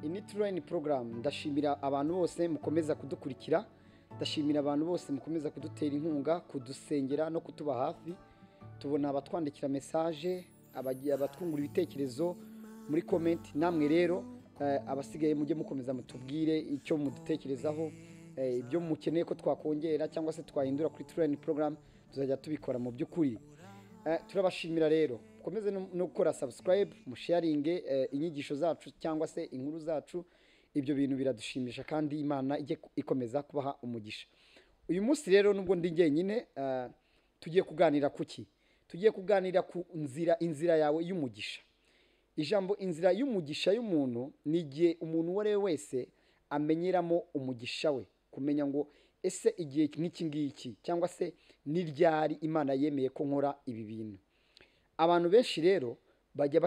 ini turayini porogaramu ndashimira abantu bose mukomeza kudukurikira, ndashimira abantu bose mukomeza kudutera inkunga, kudusengera no kutuba hafi. Tubona abatwandikira mesaje, abatwungura ibitekerezo muri komenti. Namwe rero abasigaye mujye mukomeza mutubwire icyo mudutekerezaho, ibyo mukeneye ko twakongera cyangwa se twahindura kuri turayini porogaramu, tuzajya tubikora mu by'ukuri. Turabashimira rero, mukomeze no gukora subscribe, musharinge inyigisho zacu cyangwa se inkuru zacu. Ibyo bintu biradushimisha kandi Imana ijye ikomeza kubaha umugisha. Uyu munsi rero nubwo ndi jyenyine, tugiye kuganira kuki? Tugiye kuganira ku inzira yawe y'umugisha. Ijambo inzira y'umugisha y'umuntu ni igihe umuntu uwo ari we wese amenyeramo umugisha we, kumenya ngo ese igihe nk'iki ngiki cyangwa se n'iryari Imana yemeye ko nkora ibi bintu. Abantu benshi rero bajya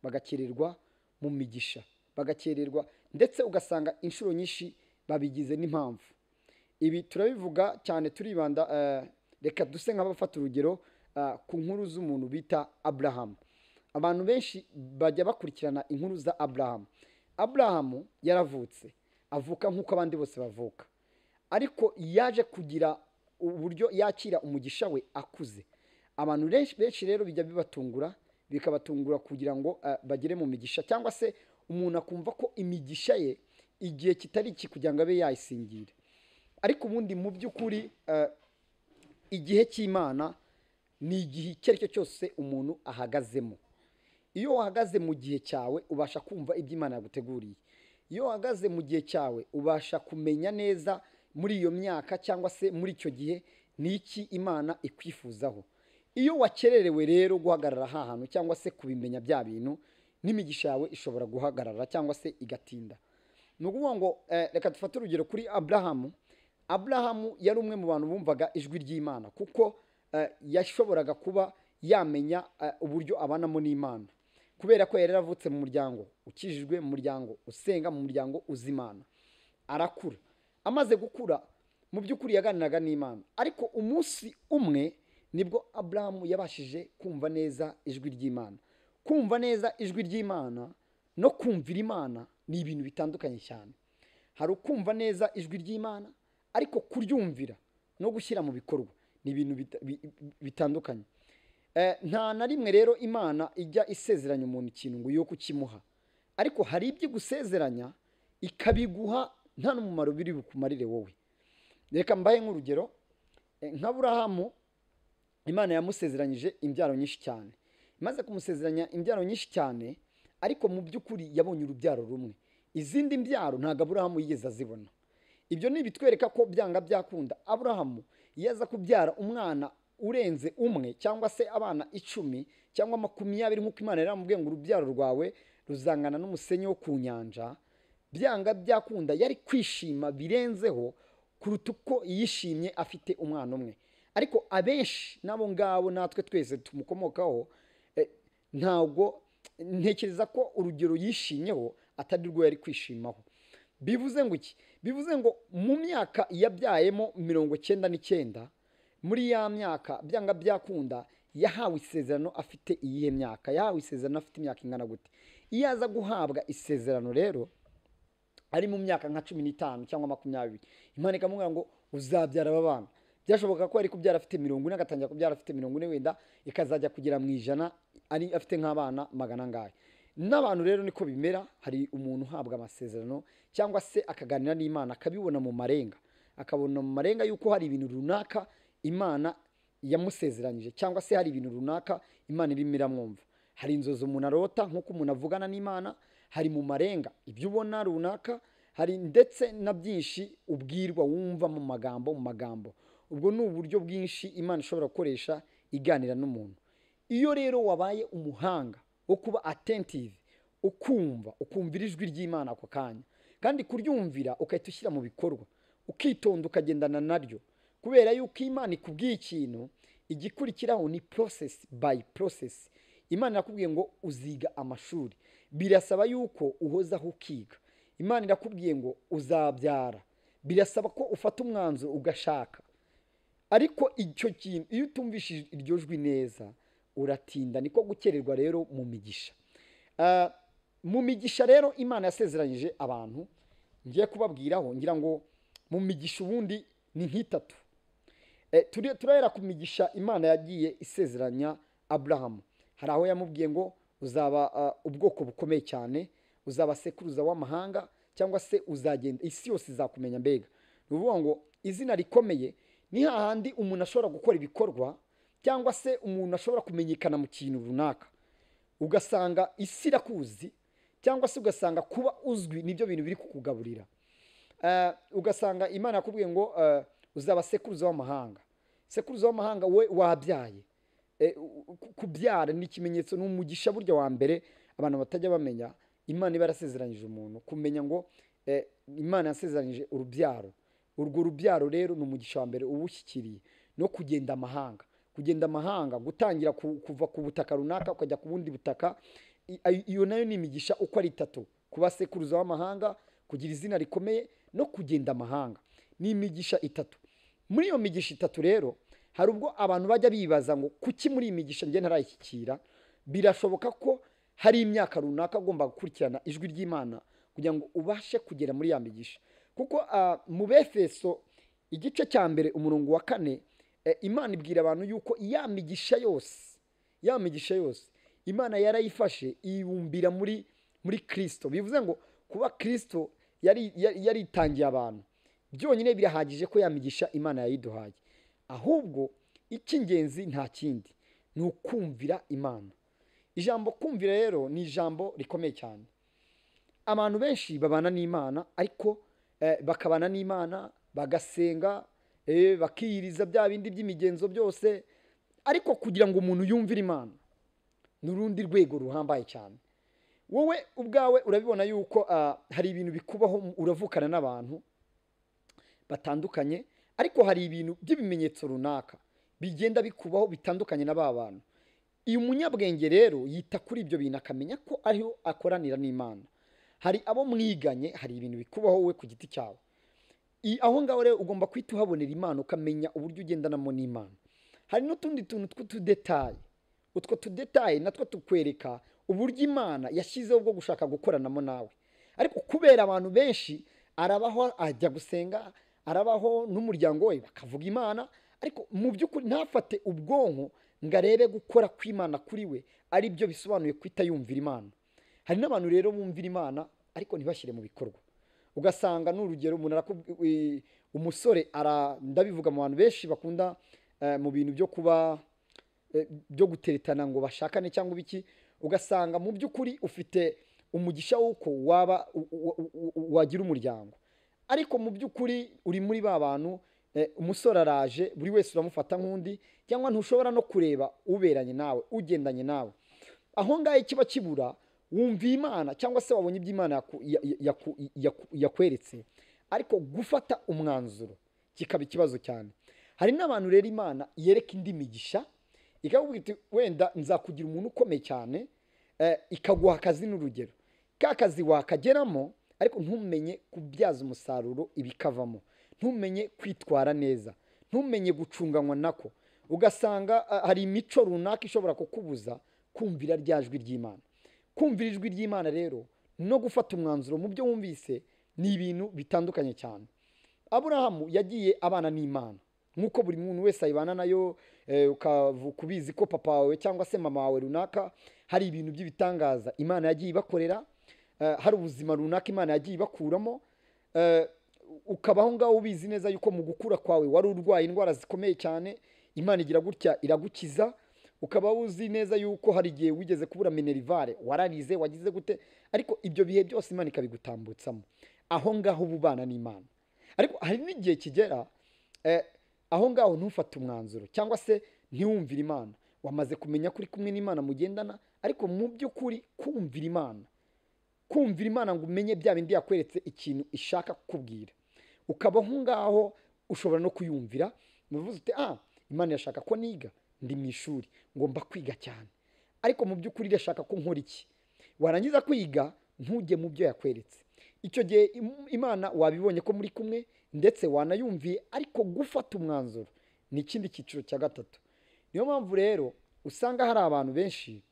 bagakererwa mu migisha, bagakererwa ndetse ugasanga inshuro nyinshi babigize n'impamvu. Ibi turabivuga cyane turibanda, reka duse nk'abafata urugero ku nkuru z'umuntu bita Aburahamu. Abantu benshi bajya bakurikirana inkuru za Aburahamu. Aburahamu yaravutse, avuka nk'uko abandi bose bavuka, ariko yaje kugira uburyo yakira umugisha we akuze. Abantu benshi rero bijya bikabatungura kugira ngo bagere mu migisha, cyangwa se umuntu akumva ko imigisha ye igihe kitari iki kugira ngo abe yayisingira. Ariko ubundi mu by'ukuri igihe cy'Imana ni igihe icyo ari cyo cyose umuntu ahagazemo. Iyo wahagaze mu gihe cyawe ubasha kumva ibyo Imana yaguteguriye. Iyo wahagaze mu gihe cyawe ubasha kumenya neza muri iyo myaka cyangwa se muri icyo gihe ni iki Imana ikwifuzaho. Iyo wakererewe rero guhagarara aha hantu cyangwa se kubimenya bya bintu, n'imigisha yawe ishobora guhagarara cyangwa se igatinda. Ni ukuvuga ngo reka dufate urugero kuri Aburahamu. Aburahamu yari umwe mu bantu bumvaga ijwi ry'Imana, kuko yashoboraga kuba yamenya uburyo abanamo n'Imana, kubera ko yari yaravutse mu muryango ukijijwe, mu muryango usenga, mu muryango uzi Imana. Arakura, amaze gukura mu by'ukuri yaganiraga n'Imana. Ariko umunsi umwe nibwo Aburahamu yabashije kumva neza ijwi ry'Imana. Kumva neza ijwi ry'Imana no kumvira Imana ni ibintu bitandukanye cyane. Hari ukumva neza ijwi ry'Imana, ariko kuryumvira no gushyira mu bikorwa ni ibintu bitandukanye. Nta na rimwe rero Imana ijya isezeranya umuntu ikintu ngo yo kukimuha, ariko hari ibyo igusezeranya ikabiguha nta n'umumaro biri bukumarire wowe. Reka mbahe nk'urugero, nk'Aburahamu Imana yamusezeranyije imbyaro nyinshi cyane. Imaze kumusezeranya imbyaro nyinshi cyane, ariko mu by'ukuri yabonye urubyaro rumwe. Izindi mbyaro ntabwo Aburahamu yigeze azibona. Ibyo ni ibitwereka ko byanga byakunda Aburahamu yaza kubyara umwana urenze umwe cyangwa se abana 10 cyangwa 20, nk'uko Imana yaramubwiye ngo urubyaro rwawe ruzangana n'umusenyi wo ku nyanja, byanga byakunda yari kwishima birenzeho kuruta uko yishimye afite umwana umwe. Ariko abenshi nabo ngabo natwe twese tumukomokaho, ntabwo ntekereza ko urugero yishimyeho atari rwo yari kwishimaho. Bivuze ngo iki? Bivuze ngo mu myaka yabyayemo 99, muri ya myaka byanga byakunda yahawe isezerano afite iyihe myaka? Yahawe isezerano afite imyaka ingana gute? Iyo aza guhabwa isezerano rero ari mu myaka nka 15 cyangwa 20, Imana ikamubwira ngo uzabyara aba bana. Byashoboka ko ari kubyara afite 40, agatangira kubyara afite 40, wenda ikazajya kugera mu 100 ari afite nk'abana 100. N'abantu rero niko bimera. Hari umuntu uhabwa amasezerano cyangwa se akaganira n'Imana, akabibona mu marenga, akabona mu marenga yuko hari ibintu runaka Imana yamusezeranyije, cyangwa se hari ibintu runaka Imana irimo iramwumva. Hari inzozi umuntu arota nk'uko umuntu avugana n'Imana, hari mu marenga ibyo ubona runaka, hari ndetse na byinshi ubwirwa wumva mu magambo. Ubwo ni uburyo bwinshi Imana ishobora gukoresha iganira n'umuntu. Iyo rero wabaye umuhanga wo kuba attentive, ukumvira ijwi ry'Imana ako kanya, kandi kuryumvira ukahita ushyira mu bikorwa, ukitonda ukagendana naryo, kubera yuko Imana ikubwiye ikintu, igikurikiraho ni process by process. Imana irakubwiye ngo uziga amashuri, birasaba yuko uhozaho ukiga. Imana irakubwiye ngo uzabyara, birasaba ko ufata umwanzuro ugashaka. Ariko icyo kintu iyo utumvishije iryo jwi neza uratinda, niko gukererwa rero mu migisha. mu migisha rero imana yasezeranyije abantu ngiye kubabwiraho, ngira ngo mu migisha ubundi ni nk'itatu. Turahera ku migisha imana yagiye isezeranya Aburahamu. Hari aho yamubwiye ngo uzaba ubwoko bukomeye cyane, uzaba sekuruza w'amahanga, cyangwa se uzagenda isi yose izakumenya. Mbega ni ukuvuga ngo izina rikomeye ni hahandi umuntu ashobora gukora ibikorwa, cyangwa se umuntu ashobora kumenyekana mu kintu runaka, ugasanga isi irakuzi, cyangwa se ugasanga kuba uzwi nibyo bintu biri kukugaburira. Ugasanga imana yakubwiye ngo uzaba sekuruza w'amahanga. Sekuruza w'amahanga we wabyaye. Kubyara ni ikimenyetso, ni umugisha burya wa mbere abantu batajya bamenya. Imana iba yarasezeranyije umuntu kumenya ngo imana yasezeranyije urubyaro. Urwo rubyaro rero ni umugisha wa mbere ubushyikiriye. No kugenda amahanga, kugenda amahanga, gutangira kuva ku butaka runaka ukajya ku bundi butaka, iyo nayo ni imigisha uko ari itatu. Kuba sekuruza w'amahanga, kugira izina rikomeye, no kugenda amahanga, ni imigisha itatu. Muri iyo migisha itatu rero hari ubwo abantu bajya bibaza ngo kuki muri iyi migisha njye ntarayishyikira. Birashoboka ko hari imyaka runaka agomba gukurikirana ijwi ry'Imana kugira ngo ubashe kugera muri ya migisha. Kuko mu Befeso igice cya mbere umurongo wa 4, Imana ibwira abantu yuko ya migisha yose Imana yarayifashe ibumbira muri Kristo. Bivuze ngo kuba Kristo yaritangiye abantu byonyine birahagije ko ya migisha Imana yayiduhaye. Ahubwo icy'ingenzi nta kindi ni ukumvira Imana. Ijambo kumvira rero ni ijambo rikomeye cyane. Abantu benshi babana n'Imana, ariko bakabana n'Imana bagasenga, bakiyiriza bya bindi by'imigenzo byose, ariko kugira ngo umuntu yumvire Imana ni urundi rwego ruhambaye cyane. Wowe ubwawe urabibona yuko hari ibintu bikubaho, uravukana n'abantu batandukanye, ariko hari ibintu by'ibimenyetso runaka bigenda bikubaho bitandukanye na ba bantu. Iyo umunyabwenge rero yita kuri ibyo bintu akamenya ko ariho akoranira n'Imana. Hari abo mwiganye, hari ibintu bikubaho wowe ku giti cyawe. Aho ngaho rero ugomba kwita uhabonera Imana, ukamenya uburyo ugendanamo n'Imana. Hari n'utundi tuntu tw'utudetaye. Utwo tudetaye natwo tukwereka uburyo Imana yashyizeho bwo gushaka gukoranamo nawe. Ariko kubera abantu benshi, arabaho ajya gusenga, arabaho n'umuryango we bakavuga Imana, ariko mu by'ukuri ntafate ubwonko ngo arebe gukora kw'Imana kuri we ari byo bisobanuye kwita yumvira Imana. Hari n'abantu rero bumvira Imana ariko ntibashyire mu bikorwa. Ugasanga n'urugero umusore ndabivuga mu bantu benshi bakunda mu bintu byo kuba byo guteretana ngo bashakane cyangwa ibiki, ugasanga mu by'ukuri ufite umugisha w'uko wagira umuryango, ariko mu by'ukuri uri muri ba bantu, umusore araje buri wese uramufata nk'undi, cyangwa ntushobora no kureba uberanye nawe, ugendanye nawe. Aho ngaho kiba kibura, wumviye Imana cyangwa se wabonye iby'Imana yakweretse, ariko gufata umwanzuro kikaba ikibazo cyane. Hari n'abantu rero Imana yereka indi migisha, ikakubwira iti wenda nzakugira umuntu ukomeye cyane, ikaguha akazi n'urugero. Ka kazi wakageramo, ariko ntumenye kubyaza umusaruro ibikavamo, ntumenye kwitwara neza, ntumenye gucunganwa nako. Ugasanga hari imico runaka ishobora kukubuza kumvira rya jwi ry'Imana. Kumvira ijwi ry'Imana rero no gufata umwanzuro mu byo wumvise ni ibintu bitandukanye cyane. Aburahamu yagiye abana n'Imana nk'uko buri muntu wese ayibana nayo. Kubizi ko papa wawe cyangwa se mama wawe runaka hari ibintu by'ibitangaza Imana yagiye ibakorera, hari ubuzima runaka Imana yagiye ibakuramo, ukabaho ngaho ubizi neza yuko mu gukura kwawe wari urwaye indwara zikomeye cyane, Imana igira gutya iragukiza. Ukaba uzi neza yuko hari igihe wigeze kubura minerivare, wararize, wagize gute, ariko ibyo bihe byose Imana ikabigutambutsamo. Aho ngaho ubana n'Imana. Ariko hari n'igihe kigera aho ngaho ntufate umwanzuro cyangwa se ntiwumvire Imana. Wamaze kumenya kuri kumwe n'Imana mugendana, ariko mu by'ukuri kumvira Imana ngo umenye bya bindi yakweretse ikintu ishaka kukubwira, ukabaho ngaho ushobora no kuyumvira. Muvuze uti Imana irashaka ko niga, ndi mu ishuri ngomba kwiga cyane, ariko mu by'ukuri irashaka ko nkora iki? Warangiza kwiga ntujye mu byo yakweretse. Icyo gihe Imana wabibonye ko muri kumwe ndetse wanayumviye, ariko gufata umwanzuro ni ikindi cyiciro cya gatatu. Niyo mpamvu rero usanga hari abantu benshi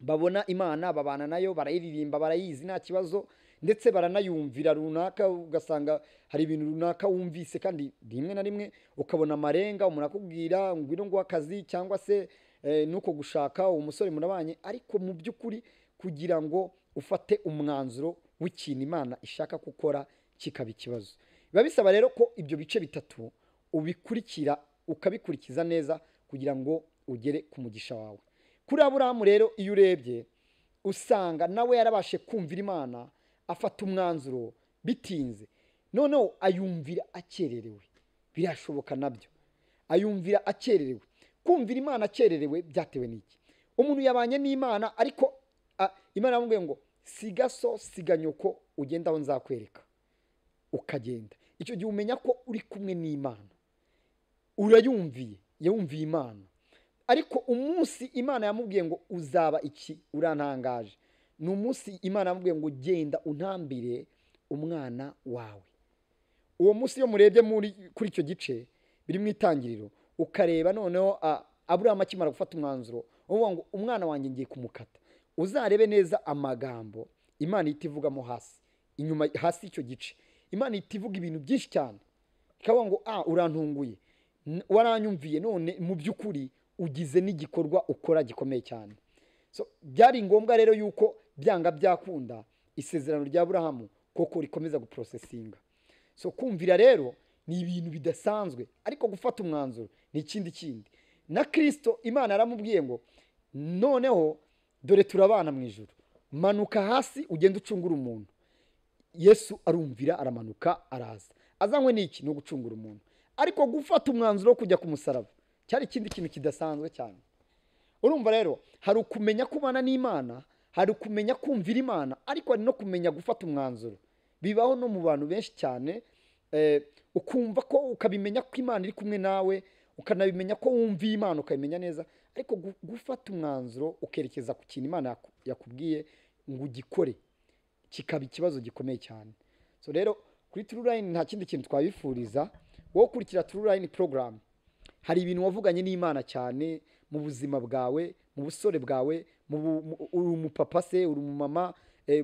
babona imana babana nayo, barayiririmba, barayizi nta kibazo, ndetse baranayumvira runaka, ugasanga hari ibintu runaka wumvise kandi rimwe na rimwe ukabona amarenga, umuntu akubwira ngwino nguha akazi cyangwa se nuko gushaka umusore murabanye, ariko mu by'ukuri kugira ngo ufate umwanzuro w'ikintu imana ishaka gukora kikaba ikibazo. Biba bisaba rero ko ibyo bice bitatu ubikurikira ukabikurikiza neza kugira ngo ugere ku mugisha wawe. Kuri Aburahamu rero iyo urebye usanga nawe yarabashe kumvira imana, afata umwanzuro bitinze, noneho ayumvira akererewe. Birashoboka nabyo, ayumvira akererewe. Kumvira imana akererewe byatewe n'iki? Umuntu yabanye n'imana ariko imana yamubwiye ngo siga so siga nyoko ugenda aho nzakwereka, ukagenda. Icyo gihe umenya ko uri kumwe n'imana, urayumviye, yumviye imana. Ariko umunsi imana yamubwiye ngo uzaba iki, urantangaje, ni umunsi imana yamubwiye ngo genda untambire umwana wawe. Uwo munsi iyo murebye kuri icyo gice biri mu Itangiriro, ukareba noneho Aburahamu akimara gufata umwanzuro uvuga ngo umwana wanjye ngiye kumukata, uzarebe neza amagambo imana ihita ivugamo hasi, inyuma hasi icyo gice imana ihita ivuga ibintu byinshi cyane, ikavuga ngo urantunguye, waranyumviye, none mu by'ukuri ugize n'igikorwa ukora gikomeye cyane. So byari ngombwa rero yuko byanga byakunda isezerano rya Aburahamu koko rikomeza guprosesinga. So kumvira rero ni ibintu bidasanzwe, ariko gufata umwanzuro ni ikindi. Na Kristo imana yaramubwiye ngo noneho dore turabana mu ijuru, manuka hasi ugenda ucungura umuntu. Yesu arumvira, aramanuka, araza. Azanywe n'iki? No gucungura umuntu. Ariko gufata umwanzuro wo kujya ku musaraba cyari ikindi kintu kidasanzwe cyane. Urumva rero hari ukumenya kubana n'imana, hari ukumenya kumvira imana, ariko hari no kumenya gufata umwanzuro. Bibaho no mu bantu benshi cyane, ukumva ko ukabimenya ko imana iri kumwe nawe, ukanabimenya ko wumviye imana ukabimenya neza, ariko gufata umwanzuro ukerekeza ku kintu imana yakubwiye ngo ugikore kikaba ikibazo gikomeye cyane. So rero kuri True Line nta kindi kintu twabifuriza wowe ukurikira True Line program. Hari ibintu wavuganye n'imana cyane mu buzima bwawe, mu busore bwawe, uri umupapa se, uri umumama,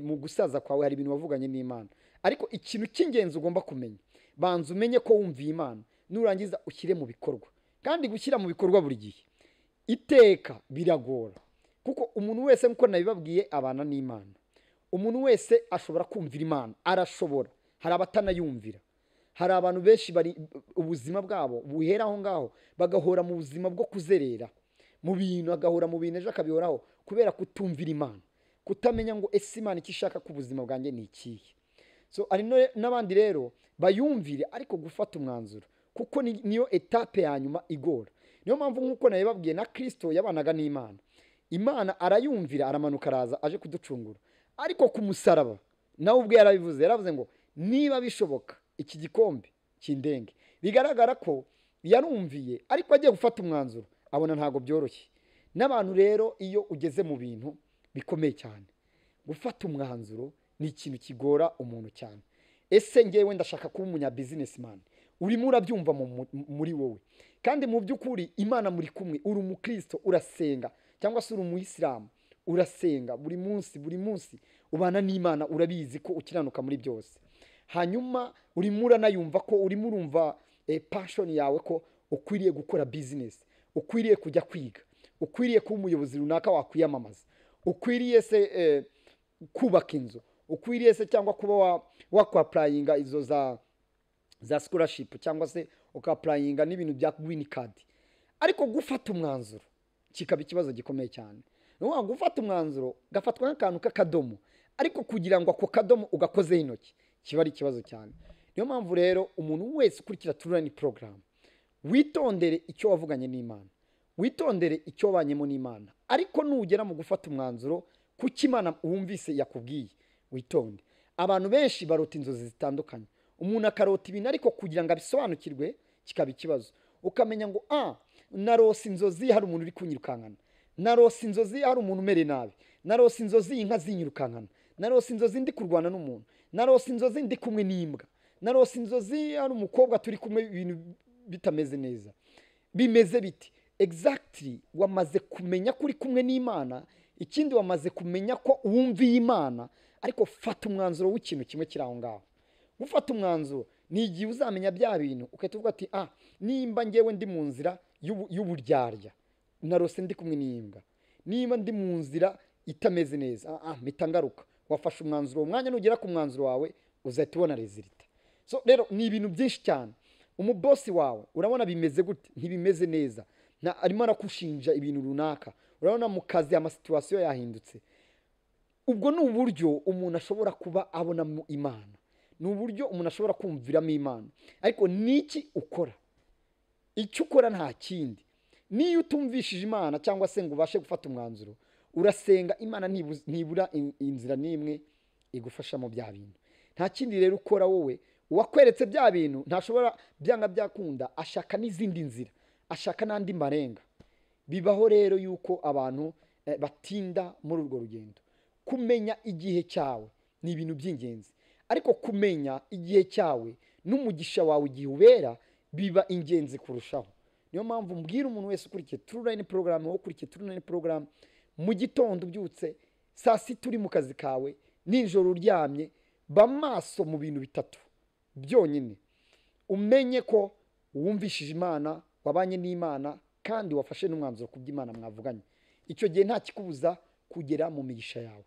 mu gusaza kwawe hari ibintu wavuganye n'imana. Ariko ikintu cy'ingenzi ugomba kumenya, banza umenye ko wumviye imana, nurangiza ushyire mu bikorwa. Kandi gushyira mu bikorwa buri gihe iteka biragora, kuko umuntu wese nkuko nabibabwiye abana n'imana. Umuntu wese ashobora kumvira imana, arashobora. Hari abatanayumvira, hari abantu benshi bari ubuzima bwabo buhera aho ngaho, bagahora mu buzima bwo kuzerera mu bintu, agahora mu bintu ejo akabihoraho kubera kutumvira imana, kutamenya ngo ese imana icyo ishaka ku buzima bwanjye ni ikihe. So ari n'abandi rero bayumvire, ariko gufata umwanzuro kuko niyo etape ya nyuma igora. Niyo mpamvu nkuko nabibabwiye na Kristo yabanaga n'imana, imana arayumvira, aramanuka, araza aje kuducungura. Ariko ku musaraba nawe ubwe yaravuze ngo niba bishoboka iki gikombe kindenge. Bigaragara ko yarumviye, ariko agiye gufata umwanzuro abona ntago byoroshye. N'abantu rero iyo ugeze mu bintu bikomeye cyane, gufata umwanzuro ni ikintu kigora umuntu cyane. Ese ngewe ndashaka kuba umunya businessman, urimo urabyumva muri wowe, kandi mu by'ukuri imana muri kumwe, uri umukristo, urasenga, cyangwa se uri umuyisilamu, urasenga buri munsi ubana n'imana, urabizi ko ukiranuka muri byose. Hanyuma urimo uranayumva ko urimo urumva passion yawe ko ukwiriye gukora business, ukwiriye kujya kwiga, ukwiriye kuba umuyobozi runaka wakwiyamamaza, ukwiriye se kubaka inzu, ukwiriye se cyangwa kuba wakwapurayinga izo za scholarship, cyangwa se ukapurayinga n'ibintu bya green card. Ariko gufata umwanzuro kikaba ikibazo gikomeye cyane. Nuko gufata umwanzuro gafatwa nk'akantu k'akadomo, ariko kugira ngo ako kadomo ugakozeho intoki kiba ari ikibazo cyane. Niyo mpamvu rero umuntu wese ukurikira True Line program, witondere icyo wavuganye n'imana, witondere icyo wabanyemo n'imana, ariko nugera mu gufata umwanzuro kuki imana wumvise yakubwiye, witonde. Abantu benshi barota inzozi zitandukanye, umuntu akarota ibintu ariko kugira ngo abisobanukirwe kikaba ikibazo. Ukamenya ngo narose inzozi hari umuntu uri kunyirukankana, narose inzozi hari umuntu umere nabi, narose inzozi inka zinyirukankana, narose inzozi ndi kurwana n'umuntu, narose inzozi ndi kumwe n'imbwa, narose inzozi hari umukobwa turi kumwe, ibintu bitameze neza. Bimeze biti exactly wamaze kumenya kuri kumwe n'imana, ikindi wamaze kumenya ko wumviye Imana, ariko fata umwanzuro w'ikintu kimwe kiri aho ngaho. Gufata umwanzuro ni igihe uzamenya bya bintu ugahita uvuga ati nimba ngewe ndi mu nzira y'uburyarya narose ndi kumwe n'imbwa, nimba ndi mu nzira itameze neza mpita ngaruka. Wafashe umwanzuro, umwanya nugera ku mwanzuro wawe uzahita ubona resulta. So rero ni ibintu byinshi cyane. Umubosi wawe urabona bimeze gute? Ntibimeze neza, arimo arakushinja ibintu runaka, urabona mu kazi amasituwasiyo yahindutse. Ubwo ni uburyo umuntu ashobora kuba abonamo Imana, ni uburyo umuntu ashobora kumviramo Imana. Ariko niki ukora? Icyo ukora nta kindi. Niyo utumvishije Imana cyangwa se ngo ubashe gufata umwanzuro, urasenga Imana ntibura inzira n'imwe igufasha mu bya bintu. Nta kindi rero ukora wowe, uwakweretse bya bintu ntashobora byanga byakunda, ashaka n'izindi nzira, ashaka n'andi marenga. Bibaho rero yuko abantu batinda muri urwo rugendo. Kumenya igihe cyawe ni ibintu by'ingenzi, ariko kumenya igihe cyawe n'umugisha wawe igihe ubera biba ingenzi kurushaho. Niyo mpamvu mbwira umuntu wese ukurikiye True Line Program, wowe ukurikiye True Line Program, mu gitondo ubyutse, saa sita uri mu kazi kawe, nijoro uryamye, ba maso mu bintu bitatu byonyine. Umenye ko wumvishije Imana, wabanye n'Imana, kandi wafashe n'umwanzuro ku by'Imana mwavuganye. Icyo gihe nta kikubuza kugera mu migisha yawe.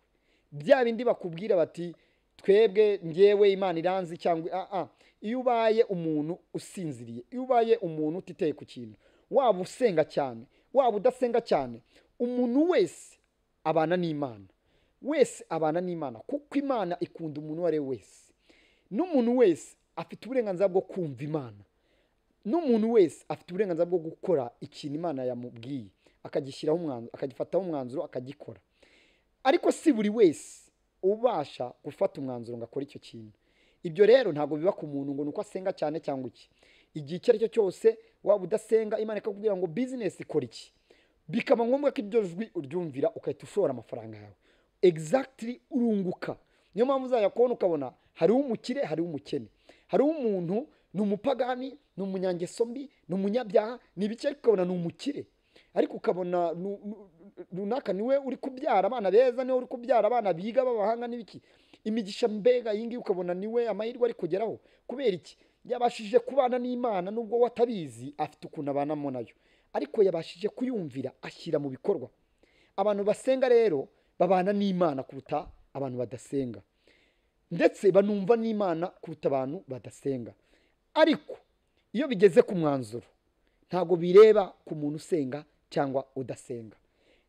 Bya bindi bakubwira bati twebwe ngewe Imana iranzi cyangwa iyo ubaye umuntu usinziriye, iyo ubaye umuntu utiteye ku kintu, waba usenga cyane waba udasenga cyane, umuntu wese abana n'Imana, wese abana n'Imana, kuko Imana ikunda umuntu wari wese. N'umuntu wese afite uburenganzira bwo kumva Imana, n'umuntu wese afite uburenganzira bwo gukora ikintu Imana yamubwiye, akagishyiraho umwanzuro, akagifataho umwanzuro, akagikora. Ariko si buri wese ubasha gufata umwanzuro ngo akore icyo kintu. Ibyo rero ntabwo biba ku muntu ngo nuko asenga cyane cyangwa iki. Igihe icyo ari cyo cyose waba udasenga, Imana ikakubwira ngo business ikora iki, bikaba ngombwa ko iryo jwi uryumvira ugahita ushora amafaranga yawe exactly urunguka. Niyo mpamvu uzajya kubona ukabona hariho umukire, hariho umukene, hariho umuntu ni umupagani, ni umunyangeso mbi, ni umunyabyaha, ni ibiki, ukabona ni umukire. Ariko ukabona runaka niwe uri kubyara abana beza, niwe uri kubyara abana biga b'abahanga n'ibiki, imigisha mbega iyi ngiyi ukabona niwe amahirwe ari kugeraho. Kubera iki? Yabashije kubana n'Imana, nubwo watabizi afite ukuntu abanamo nayo, ariko yabashije kuyumvira ashyira mu bikorwa. Abantu basenga rero babana n'Imana kuruta abantu badasenga, ndetse banumva n'Imana kuruta abantu badasenga. Ariko iyo bigeze ku mwanzuro ntago bireba ku muntu usenga cyangwa udasenga.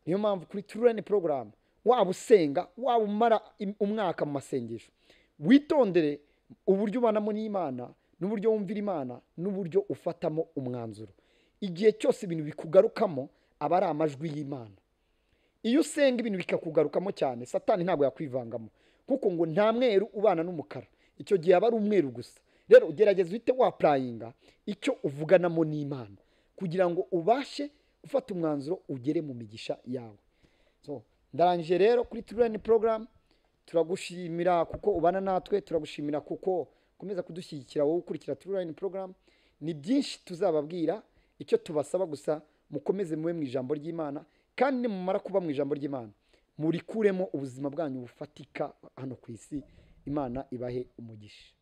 Niyo mpamvu kuri True Line Program, waba usenga waba umara umwaka mu masengesho, witondere uburyo ubanamo n'Imana, n'uburyo wumvira Imana, n'uburyo ufatamo umwanzuro. Igihe cyose ibintu bikugarukamo aba ari amajwi y'Imana. Iyo usenga ibintu bikakugarukamo cyane, Satani ntabwo yakwivangamo, kuko ngo nta mweru ubana n'umukara, icyo gihe aba ari umweru gusa. Rero ugerageza uhite wapurayinga icyo uvuganamo n'Imana, kugira ngo ubashe gufata umwanzuro ugere mu migisha yawe. So ndarangije rero kuri True Line Program. Turagushimira kuko ubana natwe, turagushimira kuko ukomeza kudushyigikira wowe ukurikira True Line Program. Ni byinshi tuzababwira, icyo tubasaba gusa mukomeze mube mu ijambo ry'Imana, kandi nimumara kuba mu ijambo ry'Imana murikuremo ubuzima bwanyu bufatika hano ku isi. Imana ibahe umugisha.